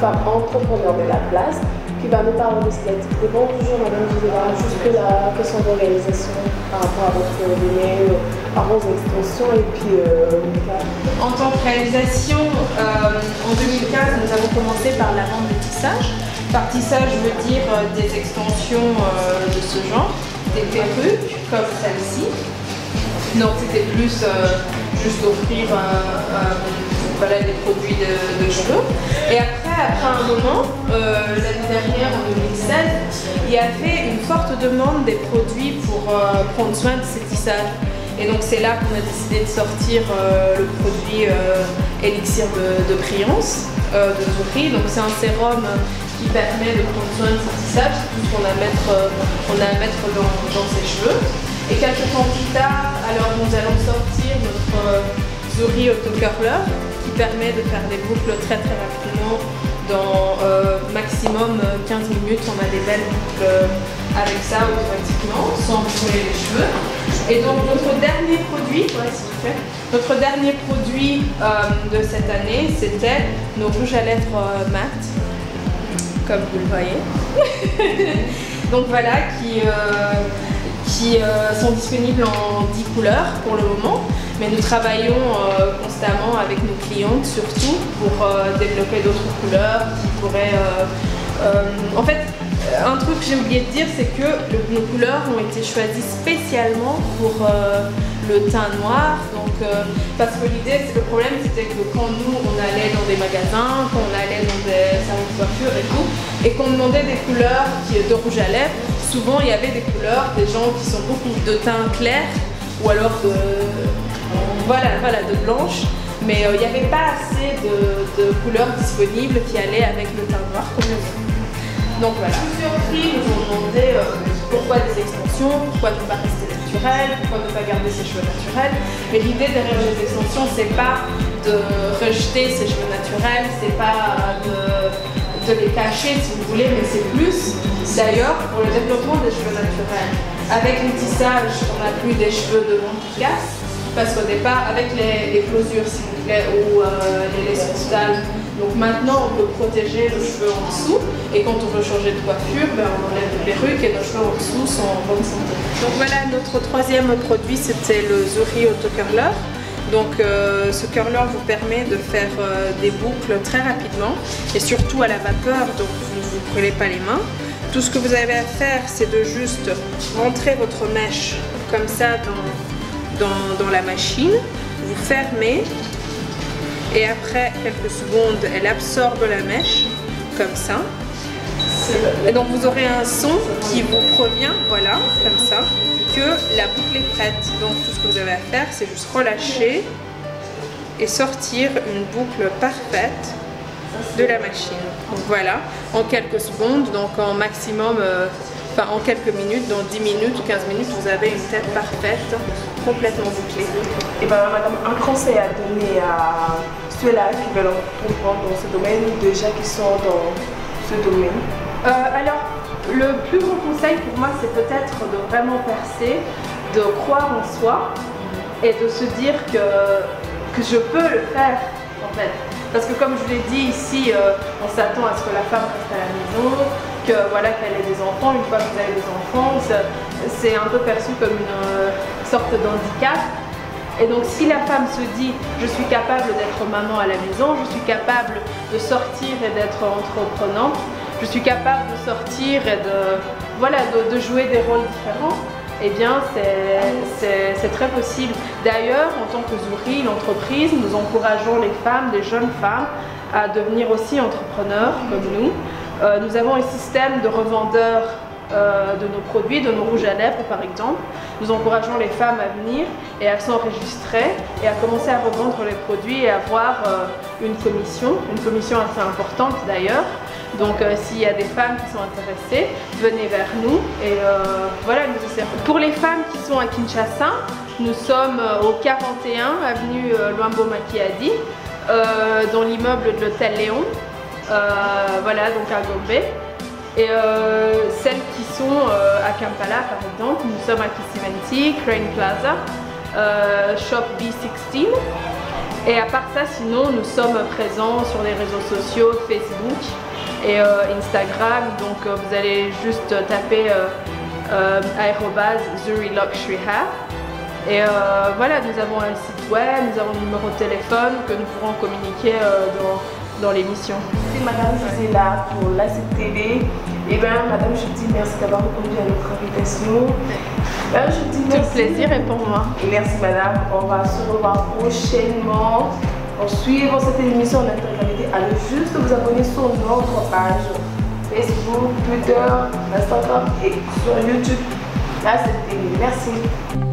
femme entrepreneur de la place qui va nous parler de ce qui a été bon. Bonjour Madame Gisela, juste la question d'organisation par rapport à votre domaine, à vos extensions et puis En tant que réalisation, en 2015, nous avons commencé par la vente de tissage. Par tissage, je veux dire des extensions de ce genre, des perruques comme celle-ci. Donc c'était plus juste offrir voilà, des produits de cheveux. Et après un moment, l'année dernière, en 2016, il y avait une forte demande des produits pour prendre soin de ces tissages. Et donc c'est là qu'on a décidé de sortir le produit Élixir de Priance, de Zuhri. Donc c'est un sérum qui permet de prendre soin de ces tissages, tout ce qu'on a à mettre dans ses cheveux. Et quelques temps plus tard, alors nous allons sortir notre Zuhri Auto Curler qui permet de faire des boucles très rapidement. Dans maximum 15 minutes, on a des belles boucles avec ça automatiquement, sans brûler les cheveux. Et donc notre dernier produit, notre dernier produit de cette année, c'était nos rouges à lèvres mat, comme vous le voyez. Donc voilà, qui sont disponibles en 10 couleurs pour le moment, mais nous travaillons constamment avec nos clientes surtout pour développer d'autres couleurs qui pourraient... en fait, un truc que j'ai oublié de dire, c'est que nos couleurs ont été choisies spécialement pour le teint noir. Donc, parce que le problème c'était que quand nous on allait dans des magasins, quand on allait dans des salons de coiffure et tout, et qu'on demandait des couleurs de rouge à lèvres, souvent il y avait des couleurs, des gens qui sont beaucoup de teint clair ou alors de blanche, mais il n'y avait pas assez de couleurs disponibles qui allaient avec le teint noir comme le mien. Donc voilà. Plusieurs filles nous ont demandé pourquoi des extensions, pourquoi ne pas rester naturel, pourquoi ne pas garder ses cheveux naturels. Mais l'idée derrière les extensions, c'est pas de rejeter ses cheveux naturels, c'est pas de les cacher si vous voulez, mais c'est plus d'ailleurs pour le développement des cheveux naturels. Avec le tissage, on n'a plus des cheveux devant qui cassent, parce qu'au départ, avec les closures s'il vous plaît, ou les laisses frontales, donc maintenant on peut protéger le cheveu en dessous, et quand on veut changer de coiffure, on enlève les perruques et nos cheveux en dessous sont en bonne santé. Donc voilà, notre troisième produit, c'était le Zuhri Auto Curler. Donc ce curler vous permet de faire des boucles très rapidement et surtout à la vapeur, donc vous ne vous brûlez pas les mains. Tout ce que vous avez à faire, c'est de juste rentrer votre mèche comme ça dans la machine, vous fermez et après quelques secondes, elle absorbe la mèche comme ça. Et donc vous aurez un son qui vous provient, voilà, comme ça, que la boucle est prête. Donc tout ce que vous avez à faire, c'est juste relâcher et sortir une boucle parfaite de la machine. Donc voilà, en quelques secondes, donc en maximum, en quelques minutes, dans 10 minutes ou 15 minutes, vous avez une tête parfaite, complètement bouclée. Et bien madame, un conseil à donner à ceux-là qui veulent comprendre dans ce domaine ou déjà qui sont dans ce domaine? Alors, le plus grand conseil pour moi, c'est peut-être de vraiment percer, de croire en soi et de se dire que je peux le faire en fait. Parce que comme je l'ai dit ici, on s'attend à ce que la femme reste à la maison, qu'elle ait des enfants. Une fois que vous avez des enfants, c'est un peu perçu comme une sorte d'handicap. Et donc si la femme se dit je suis capable d'être maman à la maison, je suis capable de sortir et d'être entreprenante, je suis capable de sortir et de jouer des rôles différents, eh bien c'est très possible. D'ailleurs, en tant que Zuhri, l'entreprise, nous encourageons les femmes, les jeunes femmes, à devenir aussi entrepreneurs comme nous. Nous avons un système de revendeurs de nos produits, de nos rouges à lèvres par exemple. Nous encourageons les femmes à venir et à s'enregistrer et à commencer à revendre les produits et à avoir une commission assez importante d'ailleurs. Donc s'il y a des femmes qui sont intéressées, venez vers nous et voilà, nous essaierons. Pour les femmes qui sont à Kinshasa, nous sommes au 41 avenue Luambo Makiadi, dans l'immeuble de l'hôtel Léon, voilà, donc à Gombe. Et celles qui sont à Kampala par exemple, nous sommes à Kisimenti, Crane Plaza, Shop B16. Et à part ça, sinon, nous sommes présents sur les réseaux sociaux, Facebook et Instagram. Donc vous allez juste taper @Zuri Luxury Hair. Et voilà, nous avons un site web, nous avons un numéro de téléphone que nous pourrons communiquer dans l'émission. C'est Madame Gisela pour la CTV. Et bien, Madame, je dis merci d'avoir répondu à notre invitation. Je dis merci. Tout le plaisir est pour moi. Et merci, Madame. On va se revoir prochainement pour suivre cette émission en intégralité. Allez juste vous abonner sur notre page Facebook, Twitter, Instagram et sur YouTube. La CTV. Merci.